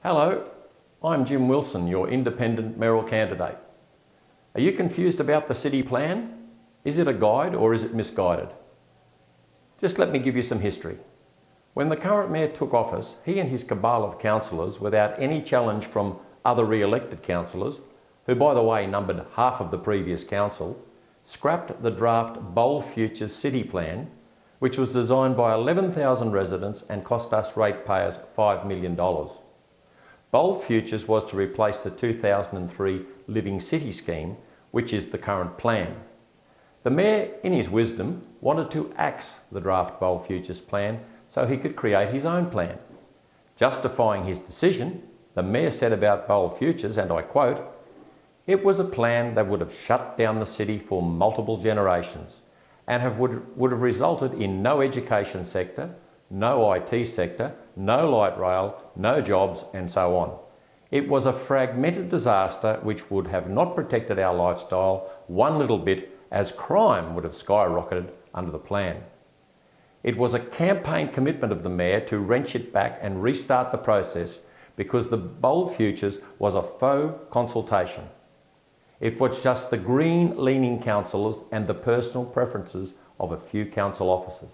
Hello, I'm J.Wilson, your independent mayoral candidate. Are you confused about the city plan? Is it a guide or is it misguided? Just let me give you some history. When the current mayor took office, he and his cabal of councillors, without any challenge from other re-elected councillors, who by the way numbered half of the previous council, scrapped the draft Bold Futures city plan, which was designed by 11,000 residents and cost us ratepayers $5 million. Bold Futures was to replace the 2003 Living City scheme, which is the current plan. The mayor, in his wisdom, wanted to axe the draft Bold Futures plan so he could create his own plan. Justifying his decision, the mayor said about Bold Futures, and I quote, "It was a plan that would have shut down the city for multiple generations and would have resulted in no education sector, no IT sector, no light rail, no jobs, and so on. It was a fragmented disaster which would have not protected our lifestyle one little bit, as crime would have skyrocketed under the plan." It was a campaign commitment of the mayor to wrench it back and restart the process because the Bold Futures was a faux consultation. It was just the green-leaning councillors and the personal preferences of a few council officers.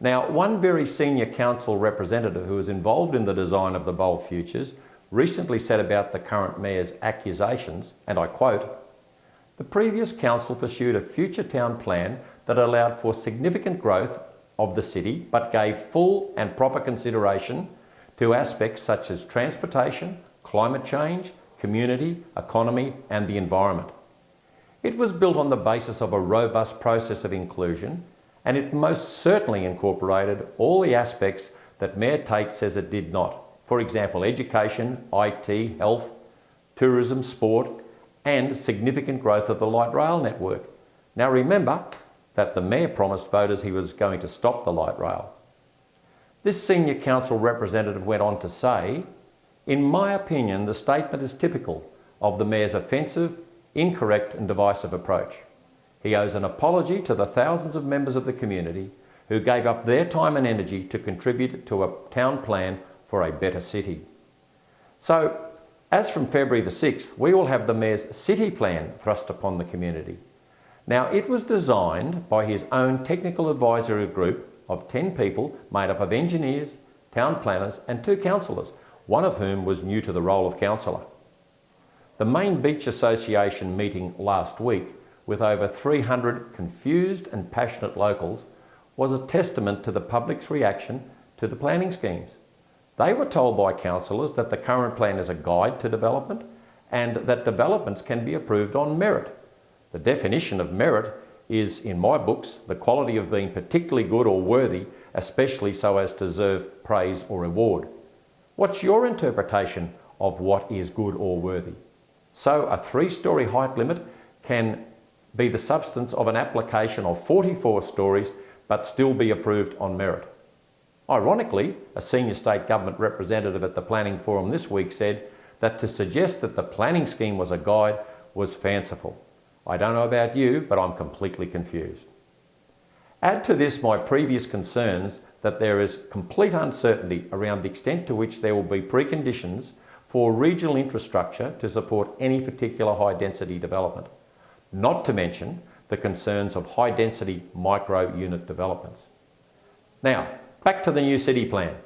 Now, one very senior council representative who was involved in the design of the Bold Futures recently said about the current mayor's accusations, and I quote, "The previous council pursued a future town plan that allowed for significant growth of the city but gave full and proper consideration to aspects such as transportation, climate change, community, economy and the environment. It was built on the basis of a robust process of inclusion, and it most certainly incorporated all the aspects that Mayor Tate says it did not. For example, education, IT, health, tourism, sport and significant growth of the light rail network." Now remember that the mayor promised voters he was going to stop the light rail. This senior council representative went on to say, "In my opinion, the statement is typical of the mayor's offensive, incorrect and divisive approach. He owes an apology to the thousands of members of the community who gave up their time and energy to contribute to a town plan for a better city." So, as from February the 6th, we will have the mayor's city plan thrust upon the community. Now, it was designed by his own technical advisory group of 10 people made up of engineers, town planners and 2 councillors, one of whom was new to the role of councillor. The main Beach Association meeting last week, with over 300 confused and passionate locals, was a testament to the public's reaction to the planning schemes. They were told by councillors that the current plan is a guide to development and that developments can be approved on merit. The definition of merit is, in my books, the quality of being particularly good or worthy, especially so as to deserve praise or reward. What's your interpretation of what is good or worthy? So a 3-storey height limit can be the substance of an application of 44 stories but still be approved on merit. Ironically, a senior state government representative at the planning forum this week said that to suggest that the planning scheme was a guide was fanciful. I don't know about you, but I'm completely confused. Add to this my previous concerns that there is complete uncertainty around the extent to which there will be preconditions for regional infrastructure to support any particular high-density development, not to mention the concerns of high-density micro-unit developments. Now, back to the new city plan.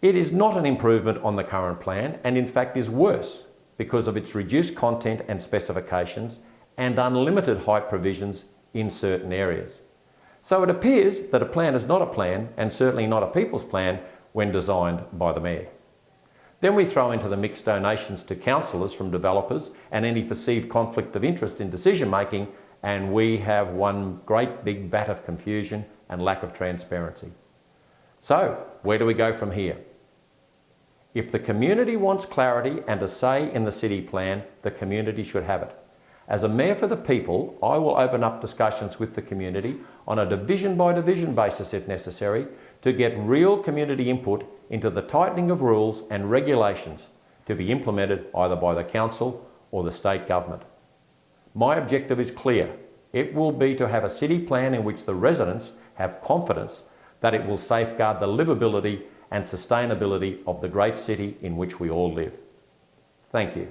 It is not an improvement on the current plan and in fact is worse because of its reduced content and specifications and unlimited height provisions in certain areas. So it appears that a plan is not a plan and certainly not a people's plan when designed by the mayor. Then we throw into the mix donations to councillors from developers and any perceived conflict of interest in decision making, and we have one great big vat of confusion and lack of transparency. So where do we go from here? If the community wants clarity and a say in the city plan, the community should have it. As a mayor for the people, I will open up discussions with the community on a division by division basis if necessary to get real community input into the tightening of rules and regulations to be implemented either by the council or the state government. My objective is clear. It will be to have a city plan in which the residents have confidence that it will safeguard the livability and sustainability of the great city in which we all live. Thank you.